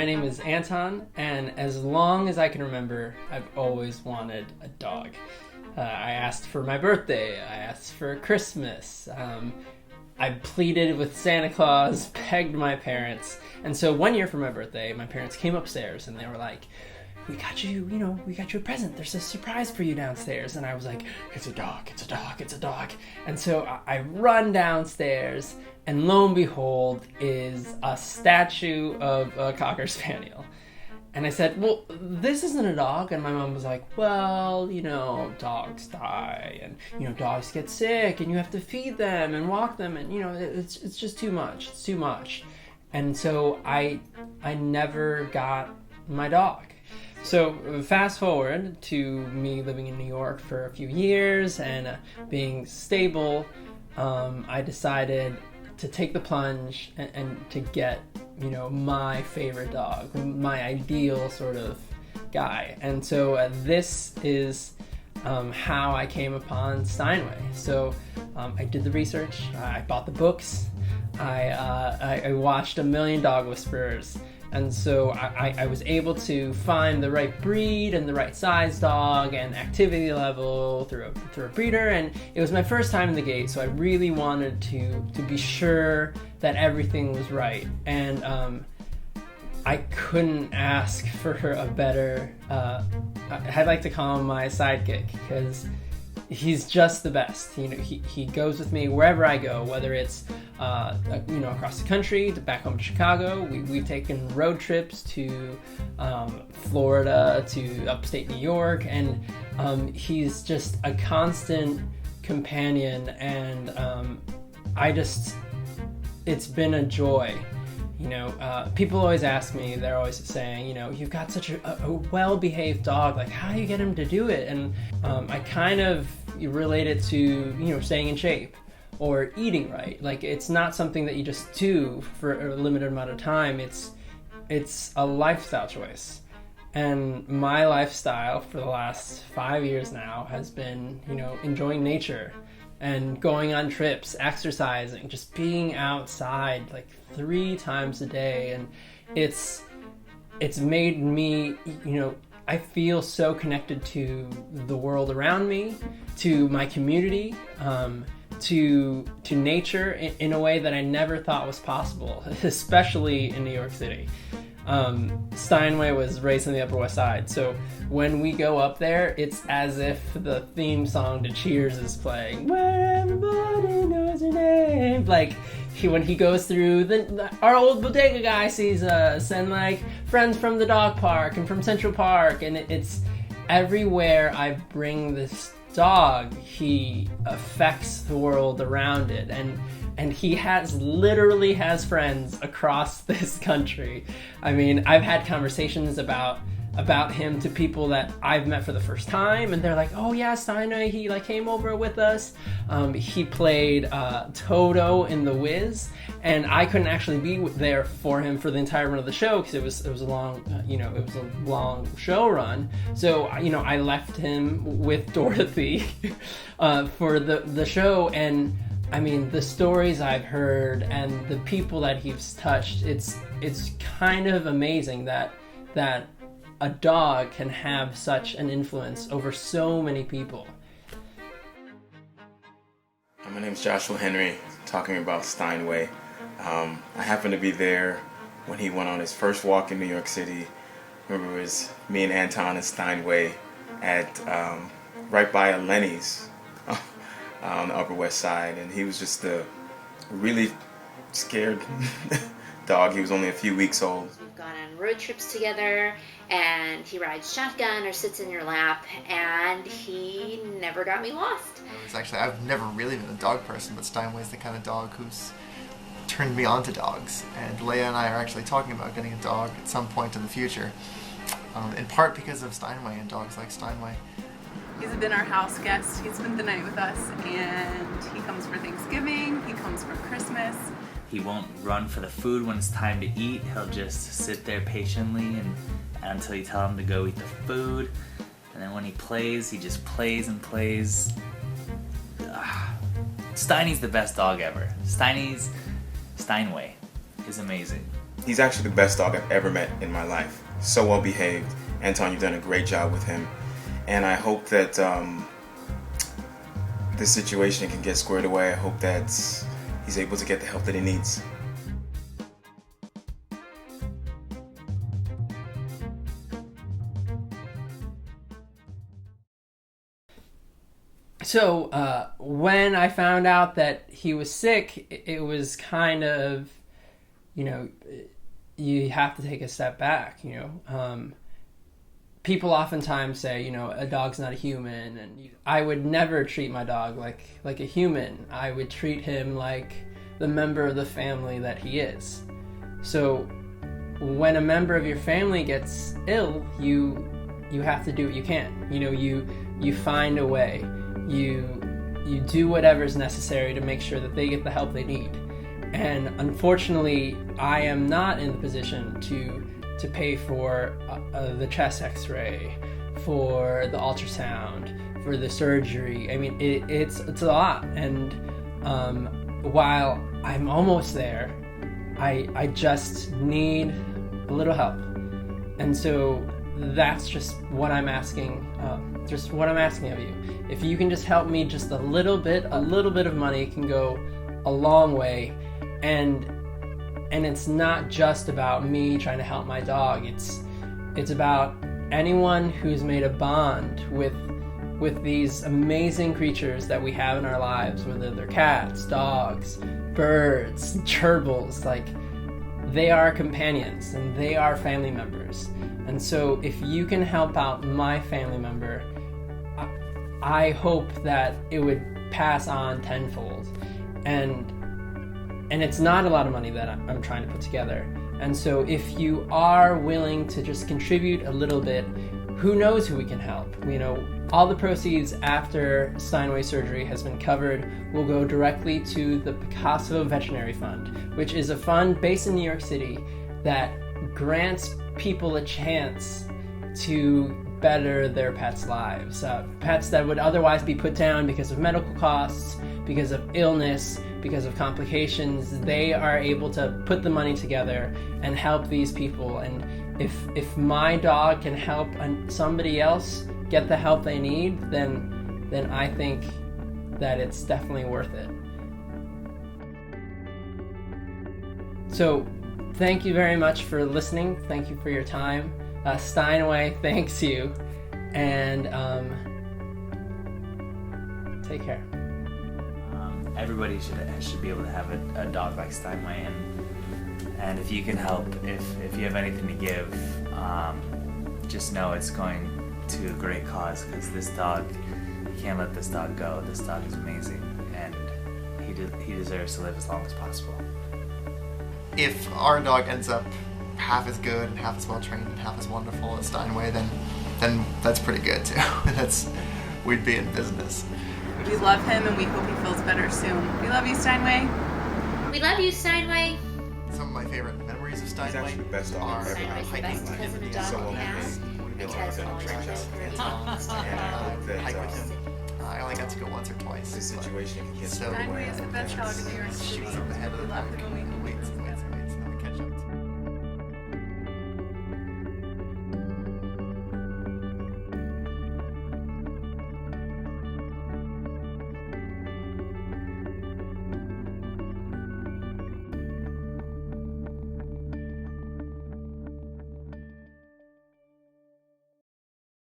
my name is Anton, and as long as I can remember, I've always wanted a dog. I asked for my birthday, I asked for Christmas, I pleaded with Santa Claus, begged my parents, and so one year for my birthday, my parents came upstairs and they were like, we got you a present. There's a surprise for you downstairs. And I was like, it's a dog, it's a dog, it's a dog. And so I run downstairs, and lo and behold is a statue of a Cocker Spaniel. And I said, well, this isn't a dog. And my mom was like, well, dogs die, and, dogs get sick, and you have to feed them and walk them, and, it's just too much. It's too much. And so I never got my dog. So fast forward to me living in New York for a few years and being stable, I decided to take the plunge and to get, my favorite dog, my ideal sort of guy. And so this is how I came upon Steinway. So I did the research, I bought the books, I watched a million dog whisperers. And so I was able to find the right breed and the right size dog and activity level through a breeder. And it was my first time in the gate, so I really wanted to be sure that everything was right. And I couldn't ask for a better, I'd like to call him my sidekick, because he's just the best. He goes with me wherever I go, whether it's across the country to back home to Chicago. We've taken road trips to Florida, to upstate New York, and he's just a constant companion, and it's been a joy. People always ask me, they're always saying, you've got such a well-behaved dog, like how do you get him to do it? And I kind of relate it to, staying in shape or eating right. Like, it's not something that you just do for a limited amount of time. It's a lifestyle choice. And my lifestyle for the last 5 years now has been, enjoying nature and going on trips, exercising, just being outside like 3 times a day. And it's made me, I feel so connected to the world around me, to my community, to nature in a way that I never thought was possible, especially in New York City. Steinway was raised on the Upper West Side, so when we go up there, it's as if the theme song to Cheers is playing, where everybody knows your name. Like, when he goes through, our old bodega guy sees us, and like friends from the dog park and from Central Park, and it's everywhere I bring this dog, he affects the world around it, and he literally has friends across this country. I mean, I've had conversations about him to people that I've met for the first time, and they're like, oh yeah, Steiny, he came over with us. He played Toto in The Wiz, and I couldn't actually be there for him for the entire run of the show because it was a long, it was a long show run. So, I left him with Dorothy for the show, and I mean, the stories I've heard and the people that he's touched, it's kind of amazing that a dog can have such an influence over so many people. My name's Joshua Henry, talking about Steinway. I happened to be there when he went on his first walk in New York City. Remember, it was me and Anton and Steinway at right by a Lenny's on the Upper West Side, and he was just a really scared dog. He was only a few weeks old. We've gone on road trips together, and he rides shotgun or sits in your lap, and he never got me lost. It's actually, I've never really been a dog person, but Steinway's the kind of dog who's turned me on to dogs, and Leia and I are actually talking about getting a dog at some point in the future, in part because of Steinway and dogs like Steinway. He's been our house guest. He spent the night with us, and he comes for Thanksgiving, he comes for Christmas. He won't run for the food when it's time to eat. He'll just sit there patiently and until you tell him to go eat the food. And then when he plays, he just plays and plays. Steiny's the best dog ever. Steinway is amazing. He's actually the best dog I've ever met in my life. So well behaved. Anton, you've done a great job with him. And I hope that this situation can get squared away. I hope that he's able to get the help that he needs. So when I found out that he was sick, it was kind of, you have to take a step back, people oftentimes say, a dog's not a human, and I would never treat my dog like a human. I would treat him like the member of the family that he is. So when a member of your family gets ill, you have to do what you can. You find a way. You do whatever's necessary to make sure that they get the help they need. And unfortunately, I am not in the position to pay for the chest x-ray, for the ultrasound, for the surgery. I mean, it's a lot. And while I'm almost there, I just need a little help. And so that's just what I'm asking. Just what I'm asking of you. If you can just help me just a little bit of money can go a long way. And it's not just about me trying to help my dog. It's about anyone who's made a bond with these amazing creatures that we have in our lives, whether they're cats, dogs, birds, gerbils. Like, they are companions and they are family members. And so if you can help out my family member, I hope that it would pass on tenfold. And it's not a lot of money that I'm trying to put together. And so if you are willing to just contribute a little bit, who knows who we can help? All the proceeds after Steinway surgery has been covered will go directly to the Picasso Veterinary Fund, which is a fund based in New York City that grants people a chance to better their pets' lives. Pets that would otherwise be put down because of medical costs, because of illness, because of complications. They are able to put the money together and help these people. And if my dog can help somebody else get the help they need, then I think that it's definitely worth it. So thank you very much for listening. Thank you for your time. Steinway thanks you. And take care. Everybody should be able to have a dog like Steinway, and if you can help, if you have anything to give, just know it's going to a great cause, because this dog, you can't let this dog go. This dog is amazing, and he deserves to live as long as possible. If our dog ends up half as good and half as well trained and half as wonderful as Steinway, then that's pretty good too. We'd be in business. We love him and we hope he feels better soon. We love you, Steinway. We love you, Steinway. Some of my favorite memories of Steinway He's actually the best dog are I've ever Steinway's the best hiking cousin with dog so we well have, behaved. because He's done a always great love job. his And I hope that hike with him. I only got to go once or twice. this but situation can get so squared Steinway away. is the best dog in New York City. she was up ahead of the We pack love the way he in weights and